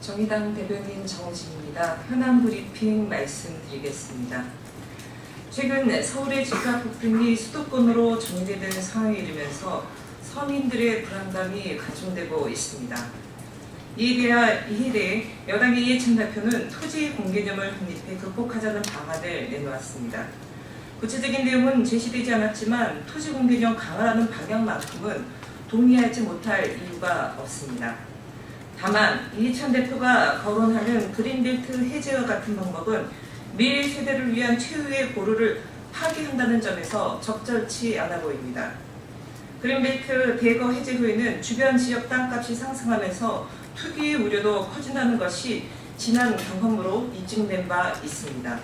정의당 대변인 정진입니다. 현안 브리핑 말씀드리겠습니다. 최근 서울의 집값 폭등이 수도권으로 전개되는 상황에 이르면서 서민들의 불안감이 가중되고 있습니다. 이에 대해 여당의 이해찬 대표는 토지 공개념을 확립해 극복하자는 방안을 내놓았습니다. 구체적인 내용은 제시되지 않았지만 토지 공개념 강화라는 방향만큼은 동의하지 못할 이유가 없습니다. 다만 이해찬 대표가 거론하는 그린벨트 해제와 같은 방법은 미래 세대를 위한 최후의 보루를 파기한다는 점에서 적절치 않아 보입니다. 그린벨트 대거 해제 후에는 주변 지역 땅값이 상승하면서 투기의 우려도 커진다는 것이 지난 경험으로 입증된 바 있습니다.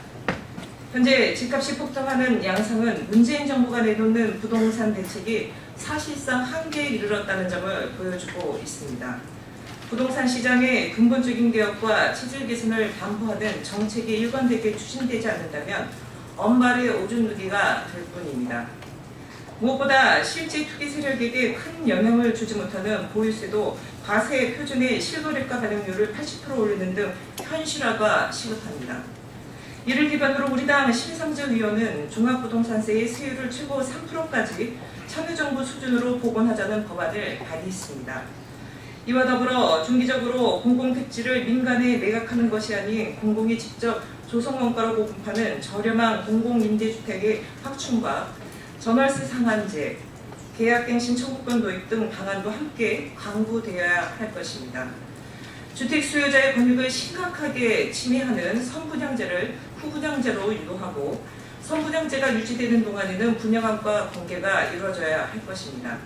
현재 집값이 폭등하는 양상은 문재인 정부가 내놓는 부동산 대책이 사실상 한계에 이르렀다는 점을 보여주고 있습니다. 부동산 시장의 근본적인 개혁과 체질 개선을 담보하는 정책이 일관되게 추진되지 않는다면 언발의 오줌 누기가 될 뿐입니다. 무엇보다 실제 투기 세력에게 큰 영향을 주지 못하는 보유세도 과세 표준의 실거래가 반영률을 80% 올리는 등 현실화가 시급합니다. 이를 기반으로 우리 당 심상정 의원은 종합부동산세의 세율을 최고 3%까지 참여정부 수준으로 복원하자는 법안을 발의했습니다. 이와 더불어 중기적으로 공공택지를 민간에 매각하는 것이 아닌 공공이 직접 조성원가로 공급하는 저렴한 공공임대주택의 확충과 전월세 상한제, 계약갱신 청구권 도입 등 방안도 함께 강구되어야 할 것입니다. 주택 수요자의 권익을 심각하게 침해하는 선분양제를 후분양제로 유도하고 선분양제가 유지되는 동안에는 분양안과 공개가 이루어져야 할 것입니다.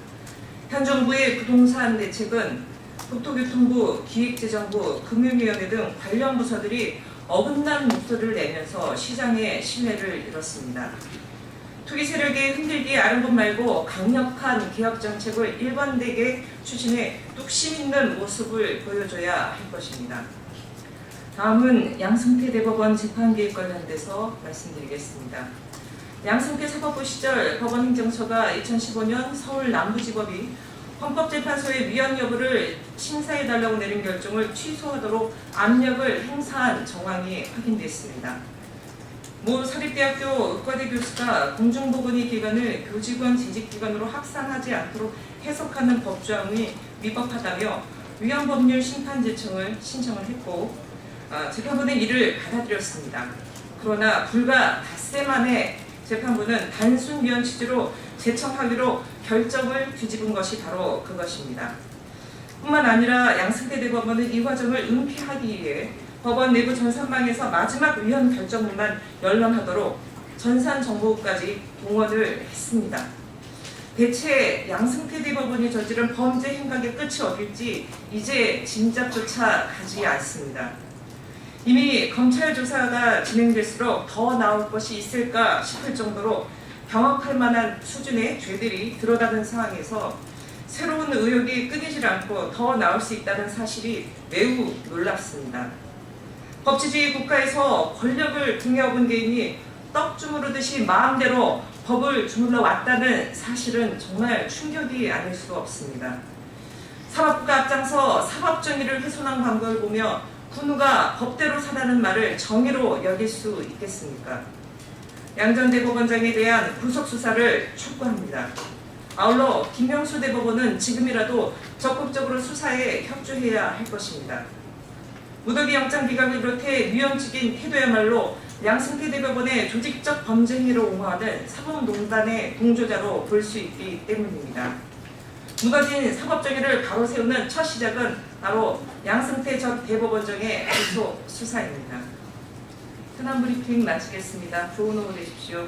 현 정부의 부동산 대책은 국토교통부, 기획재정부, 금융위원회 등 관련 부서들이 어긋난 목소리를 내면서 시장의 신뢰를 잃었습니다. 투기 세력의 흔들기에 아른 것 말고 강력한 개혁 정책을 일관되게 추진해 뚝심 있는 모습을 보여줘야 할 것입니다. 다음은 양승태 대법원 재판 개입 관련돼서 말씀드리겠습니다. 양승태 사법부 시절 법원행정처가 2015년 서울 남부지법이 헌법재판소의 위헌 여부를 심사해달라고 내린 결정을 취소하도록 압력을 행사한 정황이 확인됐습니다. 모 사립대학교 의과대 교수가 공중보건의 기관을 교직원 재직기관으로 확산하지 않도록 해석하는 법조항이 위법하다며 위헌법률 심판제청을 신청을 했고 재판부는 이를 받아들였습니다. 그러나 불과 닷새 만에 재판부는 단순 위헌 취지로 제청하기로 결정을 뒤집은 것이 바로 그것입니다. 뿐만 아니라 양승태 대법원은 이 과정을 은폐하기 위해 법원 내부 전산망에서 마지막 위헌 결정문만 열람하도록 전산정보까지 동원을 했습니다. 대체 양승태 대법원이 저지른 범죄 행각의 끝이 어딜지 이제 짐작조차 가지 않습니다. 이미 검찰 조사가 진행될수록 더 나올 것이 있을까 싶을 정도로 경악할 만한 수준의 죄들이 드러나는 상황에서 새로운 의혹이 끊이질 않고 더 나올 수 있다는 사실이 매우 놀랍습니다. 법치주의 국가에서 권력을 등에 업은 개인이 떡 주무르듯이 마음대로 법을 주물러 왔다는 사실은 정말 충격이 아닐 수가 없습니다. 사법부가 앞장서 사법정의를 훼손한 광고를 보며 군우가 법대로 사라는 말을 정의로 여길 수 있겠습니까? 양 전 대법원장에 대한 구속수사를 촉구합니다. 아울러 김명수 대법원은 지금이라도 적극적으로 수사에 협조해야 할 것입니다. 무더기 영장 기각을 비롯해 위헌적인 태도야말로 양승태 대법원의 조직적 범죄 행위를 옹호하는 사법농단의 동조자로 볼 수 있기 때문입니다. 무너진 사법정의를 바로 세우는 첫 시작은 바로 양승태 전 대법원장의 구속 수사입니다. 현안 브리핑 마치겠습니다. 좋은 오후 되십시오.